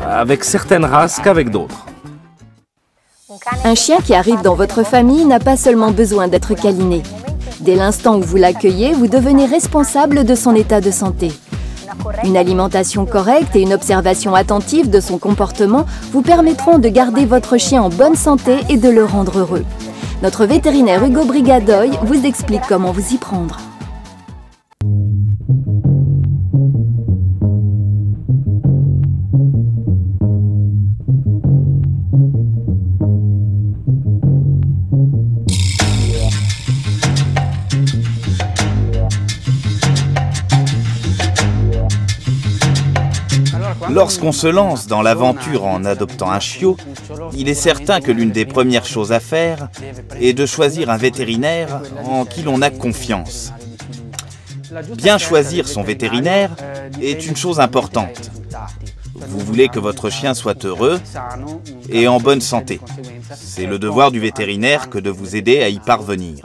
avec certaines races qu'avec d'autres. Un chien qui arrive dans votre famille n'a pas seulement besoin d'être câliné. Dès l'instant où vous l'accueillez, vous devenez responsable de son état de santé. Une alimentation correcte et une observation attentive de son comportement vous permettront de garder votre chien en bonne santé et de le rendre heureux. Notre vétérinaire Hugo Brigadoy vous explique comment vous y prendre. Lorsqu'on se lance dans l'aventure en adoptant un chiot, il est certain que l'une des premières choses à faire est de choisir un vétérinaire en qui l'on a confiance. Bien choisir son vétérinaire est une chose importante. Vous voulez que votre chien soit heureux et en bonne santé. C'est le devoir du vétérinaire que de vous aider à y parvenir.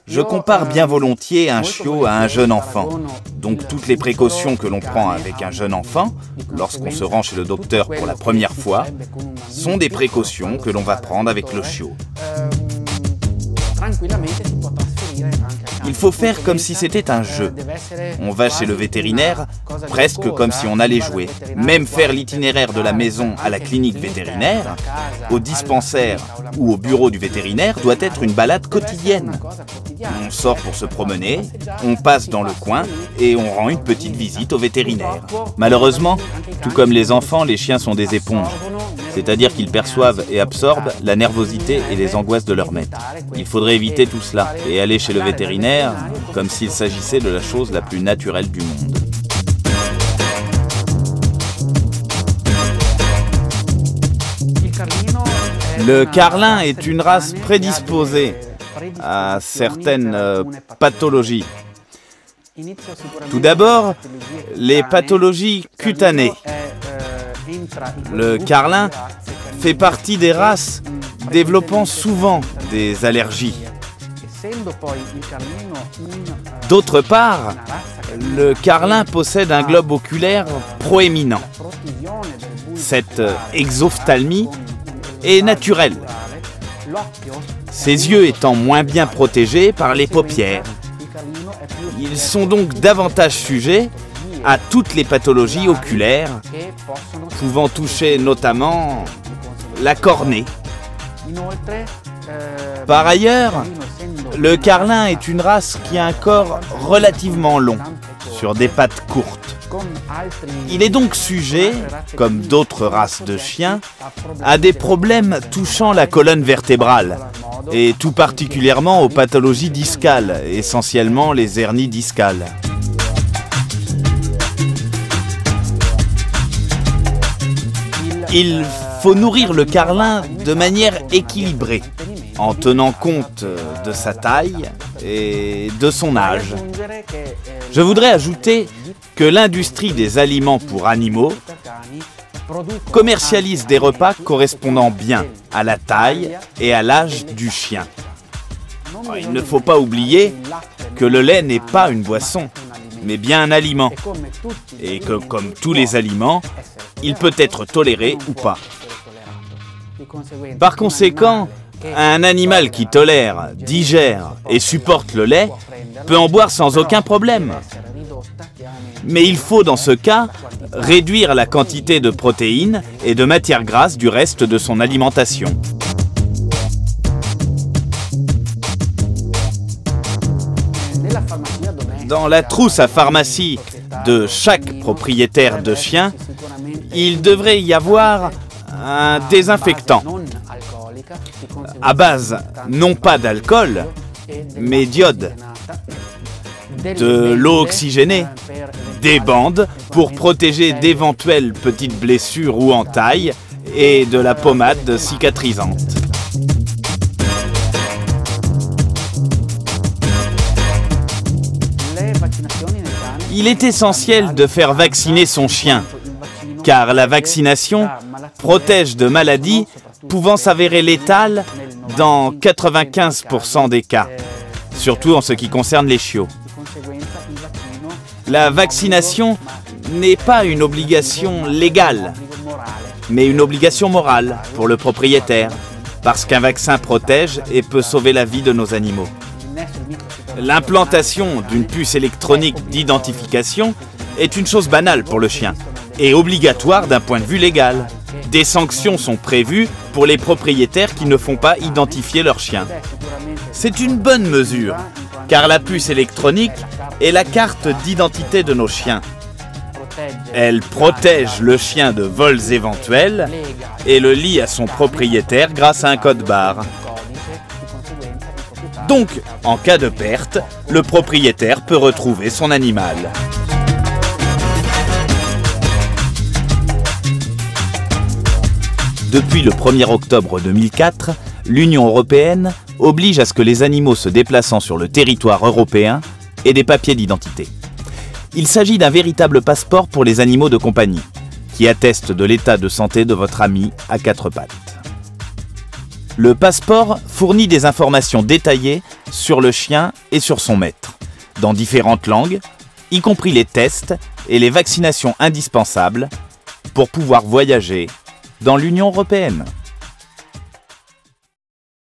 Je compare bien volontiers un chiot à un jeune enfant. Donc toutes les précautions que l'on prend avec un jeune enfant, lorsqu'on se rend chez le docteur pour la première fois, sont des précautions que l'on va prendre avec le chiot. Il faut faire comme si c'était un jeu. On va chez le vétérinaire presque comme si on allait jouer. Même faire l'itinéraire de la maison à la clinique vétérinaire, au dispensaire ou au bureau du vétérinaire doit être une balade quotidienne. On sort pour se promener, on passe dans le coin et on rend une petite visite au vétérinaire. Malheureusement, tout comme les enfants, les chiens sont des éponges. C'est-à-dire qu'ils perçoivent et absorbent la nervosité et les angoisses de leur maître. Il faudrait éviter tout cela et aller chez le vétérinaire comme s'il s'agissait de la chose la plus naturelle du monde. Le carlin est une race prédisposée à certaines pathologies. Tout d'abord, les pathologies cutanées. Le carlin fait partie des races développant souvent des allergies. D'autre part, le carlin possède un globe oculaire proéminent. Cette exophthalmie est naturelle, ses yeux étant moins bien protégés par les paupières. Ils sont donc davantage sujets à toutes les pathologies oculaires, pouvant toucher notamment la cornée. Par ailleurs, le carlin est une race qui a un corps relativement long, sur des pattes courtes. Il est donc sujet, comme d'autres races de chiens, à des problèmes touchant la colonne vertébrale, et tout particulièrement aux pathologies discales, essentiellement les hernies discales. Il faut nourrir le carlin de manière équilibrée, en tenant compte de sa taille et de son âge. Je voudrais ajouter que l'industrie des aliments pour animaux commercialise des repas correspondant bien à la taille et à l'âge du chien. Il ne faut pas oublier que le lait n'est pas une boisson, mais bien un aliment, et que, comme tous les aliments, il peut être toléré ou pas. Par conséquent, un animal qui tolère, digère et supporte le lait peut en boire sans aucun problème. Mais il faut dans ce cas réduire la quantité de protéines et de matières grasses du reste de son alimentation. Dans la trousse à pharmacie de chaque propriétaire de chien, il devrait y avoir un désinfectant à base non pas d'alcool, mais d'iode, de l'eau oxygénée, des bandes pour protéger d'éventuelles petites blessures ou entailles et de la pommade cicatrisante. Il est essentiel de faire vacciner son chien, car la vaccination protège de maladies pouvant s'avérer létales dans 95% des cas, surtout en ce qui concerne les chiots. La vaccination n'est pas une obligation légale, mais une obligation morale pour le propriétaire, parce qu'un vaccin protège et peut sauver la vie de nos animaux. L'implantation d'une puce électronique d'identification est une chose banale pour le chien et obligatoire d'un point de vue légal. Des sanctions sont prévues pour les propriétaires qui ne font pas identifier leur chien. C'est une bonne mesure, car la puce électronique est la carte d'identité de nos chiens. Elle protège le chien de vols éventuels et le lie à son propriétaire grâce à un code barre. Donc, en cas de perte, le propriétaire peut retrouver son animal. Depuis le 1er octobre 2004, l'Union européenne oblige à ce que les animaux se déplaçant sur le territoire européen aient des papiers d'identité. Il s'agit d'un véritable passeport pour les animaux de compagnie, qui atteste de l'état de santé de votre ami à quatre pattes. Le passeport fournit des informations détaillées sur le chien et sur son maître, dans différentes langues, y compris les tests et les vaccinations indispensables pour pouvoir voyager dans l'Union européenne.